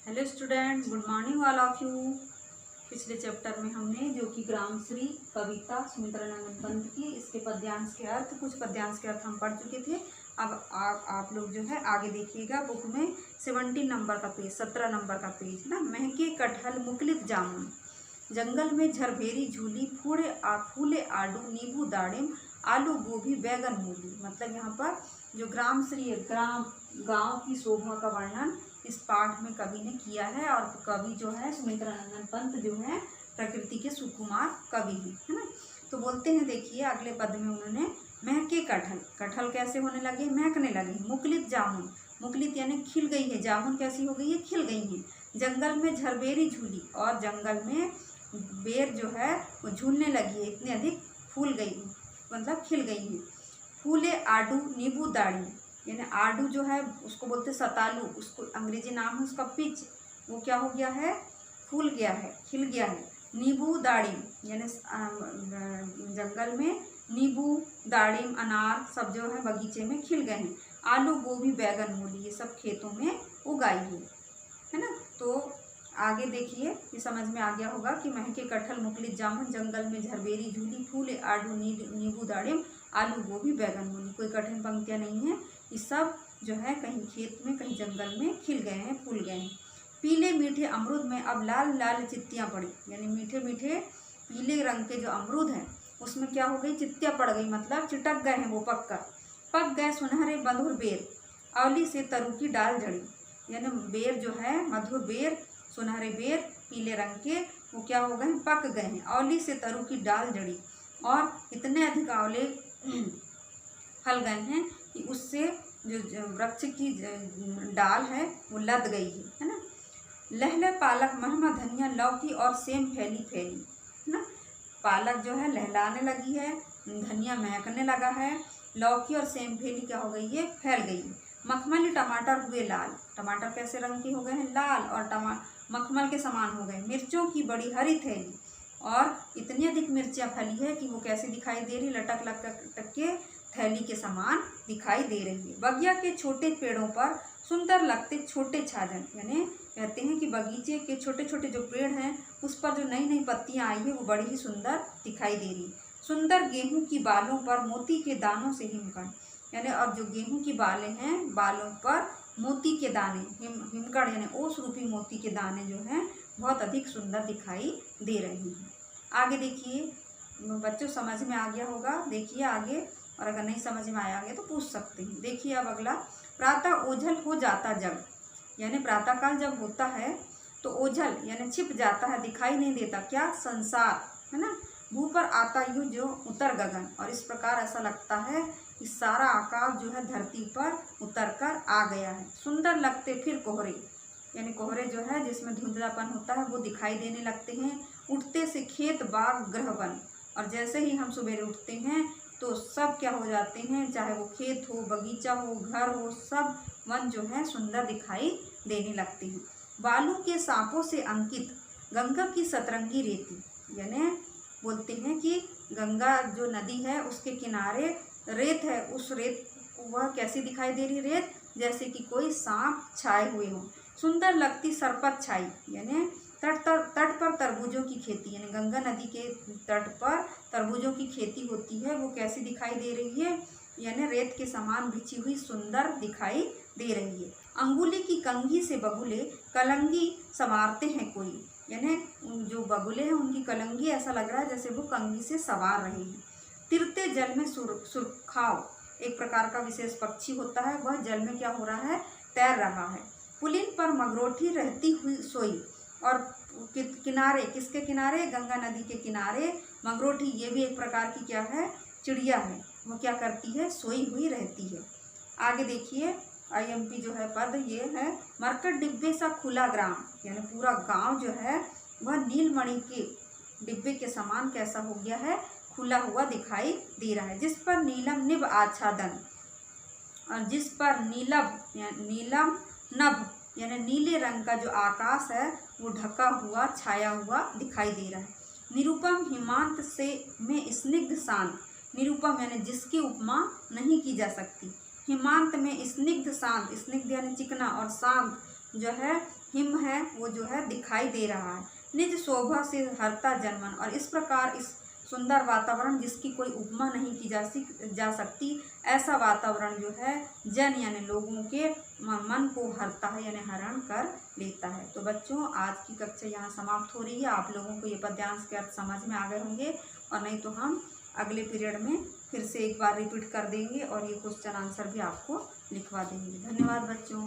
Hello student, good morning all of you. पिछले chapter में हमने जो कि ग्रामश्री कविता सुमित्रानंदन पंत की, इसके पद्यांश के अर्थ, कुछ पद्यांश के अर्थ हम पढ़ चुके थे। अब आप लोग जो है आगे देखिएगा, बुक में 17 नंबर का पेज, 17 नंबर का पेज है ना। महके कटहल मुकलित जामुन, जंगल में झरभेरी झूली, फूले आडू नींबू दाड़िम, आलू गोभी बैगन मूली। मतलब यहाँ पर जो ग्रामश्री गांव की शोभा का वर्णन इस पाठ में कवि ने किया है। और कवि जो है सुमित्रानंदन पंत जो है प्रकृति के सुकुमार कवि है ना। तो बोलते हैं, देखिए अगले पद में उन्होंने महके कटहल, कटहल कैसे होने लगे, महकने लगे। मुकलित जामुन, मुकलित यानी खिल गई है, जामुन कैसी हो गई है, खिल गई है। जंगल में झरबेरी झूली, और जंगल में बेर जो है वो झूलने लगी है, इतनी अधिक फूल गई है, मतलब खिल गई है। फूले आडू नींबू दाड़ी, यानी आडू जो है उसको बोलते सतालू, उसको अंग्रेजी नाम है उसका पिच, वो क्या हो गया है, फूल गया है, खिल गया है। नींबू दाड़िम, यानी जंगल में नींबू दाड़िम अनार सब जो है बगीचे में खिल गए हैं। आलू गोभी बैगन मूली, ये सब खेतों में उगाई है ना। तो आगे देखिए, ये समझ में आ गया होगा कि महके कटहल मुकलित जामुन, जंगल में झरबेरी झूली, फूले आडू नींबू दाड़िम, आलू गोभी बैगन मूली। कोई कठिन पंक्तियाँ नहीं है, ये सब जो है कहीं खेत में कहीं जंगल में खिल गए हैं, फूल गए हैं। पीले मीठे अमरूद में अब लाल लाल चित्तियाँ पड़ी, यानी मीठे मीठे पीले रंग के जो अमरूद हैं उसमें क्या हो गई, चित्तियाँ पड़ गई, मतलब चिटक गए हैं वो पक गए सुनहरे मधुर बेर, अवली से तरु की डाल जड़ी। यानी बेर जो है, मधुर बेर, सुनहरे बेर पीले रंग के, वो क्या हो गए हैं, पक गए हैं। अवली से तरु की डाल जड़ी, और इतने अधिक आंवले फल गए हैं कि उससे जो वृक्ष की डाल है वो लद गई है ना। लहले पालक महमा धनिया लौकी और सेम फैली फैली है ना। पालक जो है लहलाने लगी है, धनिया महकने लगा है, लौकी और सेम फैली क्या हो गई है, फैल गई। मखमली टमाटर हुए लाल, टमाटर कैसे रंग के हो गए हैं, लाल, और मखमल के समान हो गए। मिर्चों की बड़ी हरी थैली, और इतनी अधिक मिर्चियाँ फली है कि वो कैसी दिखाई दे रही, लटक लटक के थैली के समान दिखाई दे रही है। बगिया के छोटे पेड़ों पर सुंदर लगते छोटे छाजन, यानी कहते हैं कि बगीचे के छोटे छोटे जो पेड़ हैं उस पर जो नई नई पत्तियां आई है वो बड़ी ही सुंदर दिखाई दे रही। सुंदर गेहूं की बालों पर मोती के दानों से हिमकण, यानी अब जो गेहूं की बालें हैं, बालों पर मोती के दाने, हिमकण यानी ओस रूपी मोती के दाने जो हैं बहुत अधिक सुंदर दिखाई दे रही हैं। आगे देखिए बच्चों, समझ में आ गया होगा, देखिए आगे, और अगर नहीं समझ में आया गया तो पूछ सकते हैं। देखिए अब अगला, प्रातः ओझल हो जाता जग, यानी प्रातःकाल जब होता है तो ओझल यानी छिप जाता है, दिखाई नहीं देता क्या, संसार है ना। भू पर आता यूं जो उतर गगन, और इस प्रकार ऐसा लगता है कि सारा आकाश जो है धरती पर उतर कर आ गया है। सुंदर लगते फिर कोहरे, यानी कोहरे जो है जिसमें धुंधलापन होता है वो दिखाई देने लगते हैं। उठते से खेत बाग गृह वन, और जैसे ही हम सवेरे उठते हैं तो सब क्या हो जाते हैं, चाहे वो खेत हो, बगीचा हो, घर हो, सब वन जो है सुंदर दिखाई देने लगते हैं। बालू के सांपों से अंकित गंगा की सतरंगी रेती, यानी बोलते हैं कि गंगा जो नदी है उसके किनारे रेत है, उस रेत वह कैसी दिखाई दे रही, रेत जैसे कि कोई सांप छाए हुए हों। सुंदर लगती सरपत छाई, यानी तट पर तरबूजों की खेती, यानी गंगा नदी के तट पर तरबूजों की खेती होती है, वो कैसी दिखाई दे रही है, यानी रेत के समान बिछी हुई सुंदर दिखाई दे रही है। अंगुली की कंघी से बगुले कलंगी संवारते हैं कोई, यानी जो बगुले हैं उनकी कलंगी ऐसा लग रहा है जैसे वो कंघी से संवार रहे हैं। तिरते जल में सुरखाव, एक प्रकार का विशेष पक्षी होता है, वह जल में क्या हो रहा है, तैर रहा है। पुलिन पर मगरोठी रहती हुई सोई, और किनारे, किसके किनारे, गंगा नदी के किनारे मगरोठी, ये भी एक प्रकार की क्या है, चिड़िया है, वो क्या करती है, सोई हुई रहती है। आगे देखिए IMP जो है पद ये है, मरकट डिब्बे सा खुला ग्राम, यानी पूरा गांव जो है वह नीलमणि के डिब्बे के समान कैसा हो गया है, खुला हुआ दिखाई दे रहा है। जिस पर नीलम निभ आच्छादन, और जिस पर नीलम नभ यानी नीले रंग का जो आकाश है वो ढका हुआ, छाया हुआ दिखाई दे रहा है। निरुपम हिमांत से में स्निग्ध शांत, निरुपम यानी जिसकी उपमा नहीं की जा सकती, हिमांत में स्निग्ध शांत, स्निग्ध यानी चिकना, और शांत जो है हिम है वो जो है दिखाई दे रहा है। निज शोभा से हरता जनमन, और इस प्रकार इस सुंदर वातावरण जिसकी कोई उपमा नहीं की जा सकती, ऐसा वातावरण जो है जन यानी लोगों के मन को हरता है यानी हरण कर लेता है। तो बच्चों आज की कक्षा यहाँ समाप्त हो रही है। आप लोगों को ये पद्यांश के अर्थ समझ में आ गए होंगे, और नहीं तो हम अगले पीरियड में फिर से एक बार रिपीट कर देंगे और ये क्वेश्चन आंसर भी आपको लिखवा देंगे। धन्यवाद बच्चों।